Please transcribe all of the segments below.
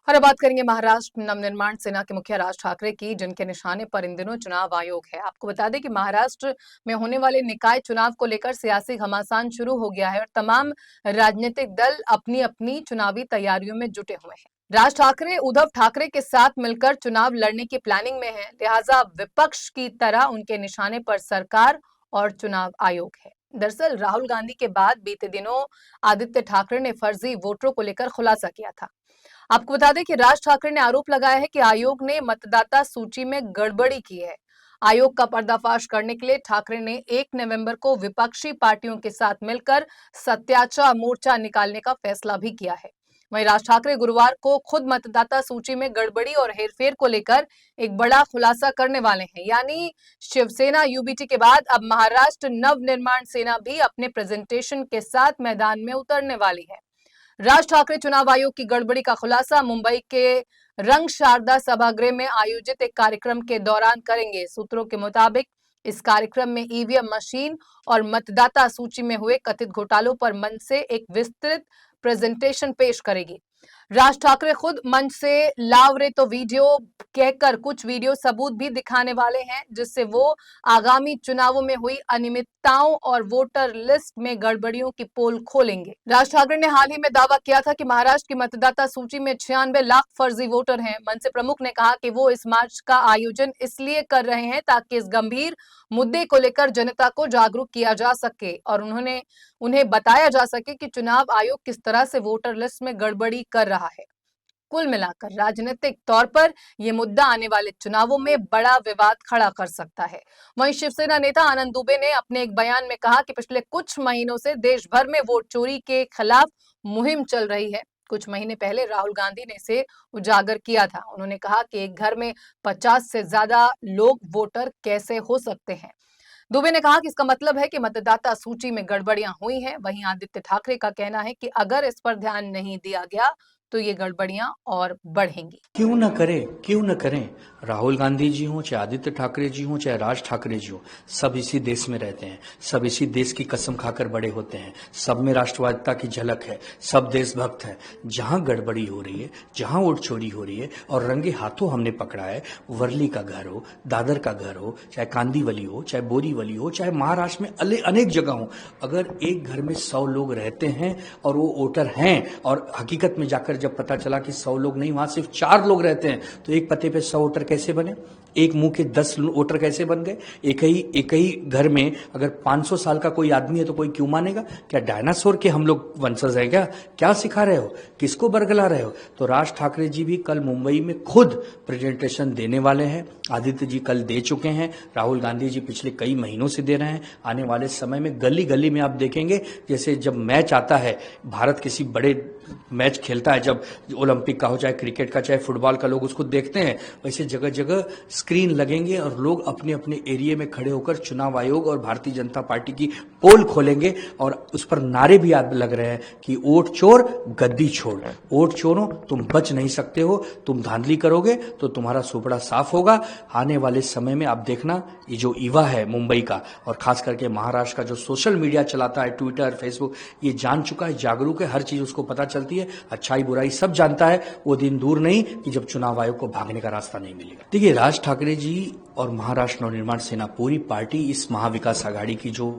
और अब बात करेंगे महाराष्ट्र नवनिर्माण सेना के मुखिया राज ठाकरे की, जिनके निशाने पर इन दिनों चुनाव आयोग है। आपको बता दें कि महाराष्ट्र में होने वाले निकाय चुनाव को लेकर सियासी घमासान शुरू हो गया है और तमाम राजनीतिक दल अपनी अपनी चुनावी तैयारियों में जुटे हुए हैं। राज ठाकरे उद्धव ठाकरे के साथ मिलकर चुनाव लड़ने की प्लानिंग में है, लिहाजा विपक्ष की तरह उनके निशाने पर सरकार और चुनाव आयोग है। दरअसल राहुल गांधी के बाद बीते दिनों आदित्य ठाकरे ने फर्जी वोटरों को लेकर खुलासा किया था। आपको बता दें कि राज ठाकरे ने आरोप लगाया है कि आयोग ने मतदाता सूची में गड़बड़ी की है। आयोग का पर्दाफाश करने के लिए ठाकरे ने 1 नवंबर को विपक्षी पार्टियों के साथ मिलकर सत्याचा मोर्चा निकालने का फैसला भी किया है। वहीं राज ठाकरे गुरुवार को खुद मतदाता सूची में गड़बड़ी और हेरफेर को लेकर एक बड़ा खुलासा करने वाले हैं। यानी शिवसेना यूबीटी के बाद अब महाराष्ट्र नवनिर्माण सेना भी अपने प्रेजेंटेशन के साथ मैदान में उतरने वाली है। राज ठाकरे चुनाव आयोग की गड़बड़ी का खुलासा मुंबई के रंग शारदा सभागृह में आयोजित एक कार्यक्रम के दौरान करेंगे। सूत्रों के मुताबिक इस कार्यक्रम में ईवीएम मशीन और मतदाता सूची में हुए कथित घोटालों पर मंच से एक विस्तृत प्रेजेंटेशन पेश करेगी। राज ठाकरे खुद मंच से लाव रे तो वीडियो कहकर कुछ वीडियो सबूत भी दिखाने वाले हैं, जिससे वो आगामी चुनावों में हुई अनियमितताओं और वोटर लिस्ट में गड़बड़ियों की पोल खोलेंगे। राज ठाकरे ने हाल ही में दावा किया था कि महाराष्ट्र की मतदाता सूची में 96 लाख फर्जी वोटर हैं। मंच प्रमुख ने कहा कि वो इस मार्च का आयोजन इसलिए कर रहे हैं ताकि इस गंभीर मुद्दे को लेकर जनता को जागरूक किया जा सके और उन्हें बताया जा सके कि चुनाव आयोग किस तरह से वोटर लिस्ट में गड़बड़ी कर रहा है। कुल मिलाकर राजनीतिक तौर पर यह मुद्दा आने वाले चुनावों में बड़ा विवाद खड़ा कर सकता है। वहीं शिवसेना नेता आनंद दुबे ने अपने एक बयान में कहा कि पिछले कुछ महीनों से देश भर में वोट चोरी के खिलाफ मुहिम चल रही है। कुछ महीने पहले राहुल गांधी ने इसे उजागर किया था। उन्होंने कहा कि एक घर में 50 से ज्यादा लोग वोटर कैसे हो सकते हैं। दुबे ने कहा कि इसका मतलब है कि मतदाता सूची में गड़बड़ियां हुई हैं। वहीं आदित्य ठाकरे का कहना है कि अगर इस पर ध्यान नहीं दिया गया तो ये गड़बड़ियां और बढ़ेंगी। क्यों न करें। राहुल गांधी जी हों, चाहे आदित्य ठाकरे जी हों, चाहे राज ठाकरे जी हों, सब इसी देश में रहते हैं, सब इसी देश की कसम खाकर बड़े होते हैं, सब में राष्ट्रवादिता की झलक है, सब देशभक्त हैं। जहां गड़बड़ी हो रही है, जहां वोट चोरी हो रही है और रंगे हाथों हमने पकड़ा है, वर्ली का घर हो, दादर का घर हो, चाहे कांदीवली हो, चाहे बोरीवली हो, चाहे महाराष्ट्र में अनेक जगह हो, अगर एक घर में 100 लोग रहते हैं और वो वोटर हैं और हकीकत में जाकर जब पता चला कि 100 लोग नहीं, वहां सिर्फ 4 लोग रहते हैं, तो एक पते पे 100 वोटर कैसे बने? एक मुंह के 10 वोटर कैसे बन गए? एक ही घर में अगर 500 साल का कोई आदमी है तो कोई क्यों मानेगा? क्या डायनासोर के हम लोग वंशज हैं क्या सिखा रहे हो? किसको बरगला रहे हो? तो राज ठाकरे जी भी कल मुंबई में खुद प्रेजेंटेशन देने वाले हैं। आदित्य जी कल दे चुके हैं, राहुल गांधी जी पिछले कई महीनों से दे रहे हैं। आने वाले समय में गली गली में आप देखेंगे, जैसे जब मैच आता है, भारत किसी बड़े मैच खेलता है, जब ओलंपिक का हो, चाहे क्रिकेट का, चाहे फुटबॉल का, लोग उसको देखते हैं, वैसे जगह जगह स्क्रीन लगेंगे और लोग अपने अपने एरिया में खड़े होकर चुनाव आयोग और भारतीय जनता पार्टी की पोल खोलेंगे और उस पर नारे भी लग रहे हैं कि वोट चोर गद्दी छोड़। वोट चोरों, तुम बच नहीं सकते हो, तुम धांधली करोगे तो तुम्हारा सुपड़ा साफ होगा। आने वाले समय में आप देखना, ये जो युवा है मुंबई का और खास करके महाराष्ट्र का, जो सोशल मीडिया चलाता है, ट्विटर, फेसबुक, ये जान चुका है, जागरूक है, हर चीज उसको पता चलती है, अच्छाई बुराई सब जानता है। वो दिन दूर नहीं कि जब चुनाव आयोग को भागने का रास्ता नहीं मिलेगा। देखिए, राज ठाकरे जी और महाराष्ट्र नवनिर्माण सेना पूरी पार्टी इस महाविकास आघाड़ी की जो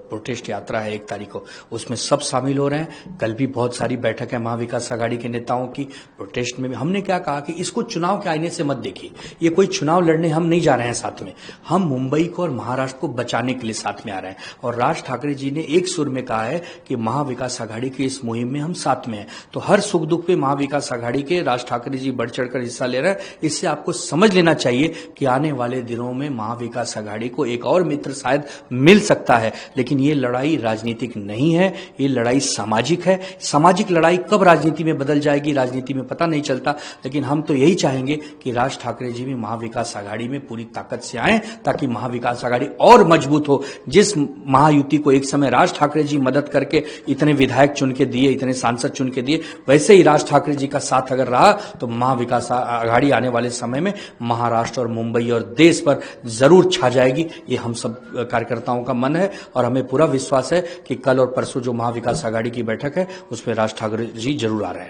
प्रोटेस्ट यात्रा है 1 तारीख को, उसमें सब शामिल हो रहे हैं। कल भी बहुत सारी बैठक है महाविकास आघाड़ी के नेताओं की। प्रोटेस्ट में भी हमने क्या कहा कि इसको चुनाव के आईने से मत देखिए, ये कोई चुनाव लड़ने हम नहीं जा रहे हैं साथ में, हम मुंबई को और महाराष्ट्र को बचाने के लिए साथ में आ रहे हैं। और राज ठाकरे जी ने एक सुर में कहा है कि महाविकास आघाड़ी की इस मुहिम में हम साथ में हैं। तो हर सुख दुख पे महाविकास आघाड़ी के राज ठाकरे जी बढ़ चढ़कर हिस्सा ले रहे हैं। इससे आपको समझ लेना चाहिए कि आने वाले दिनों में महाविकास आघाड़ी को एक और मित्र शायद मिल सकता है, लेकिन ये लड़ाई राजनीतिक नहीं है, ये लड़ाई सामाजिक है। सामाजिक लड़ाई कब राजनीति में बदल जाएगी, राजनीति में पता नहीं चलता, लेकिन हम तो यही चाहेंगे कि राज ठाकरे जी भी महाविकास आघाड़ी में पूरी ताकत से आए ताकि महाविकास आघाड़ी और मजबूत हो। जिस महायुति को एक समय राज ठाकरे जी मदद करके इतने विधायक चुन के दिए, इतने सांसद चुन के दिए, वैसे ही राज ठाकरे जी का साथ अगर रहा तो महाविकास आघाड़ी आने वाले समय में महाराष्ट्र और मुंबई और देश पर जरूर छा जाएगी। ये हम सब कार्यकर्ताओं का मन है और हमें पूरा विश्वास है कि कल और परसों जो महाविकास आघाड़ी की बैठक है उसमें राज ठाकरे जी जरूर आ रहे हैं।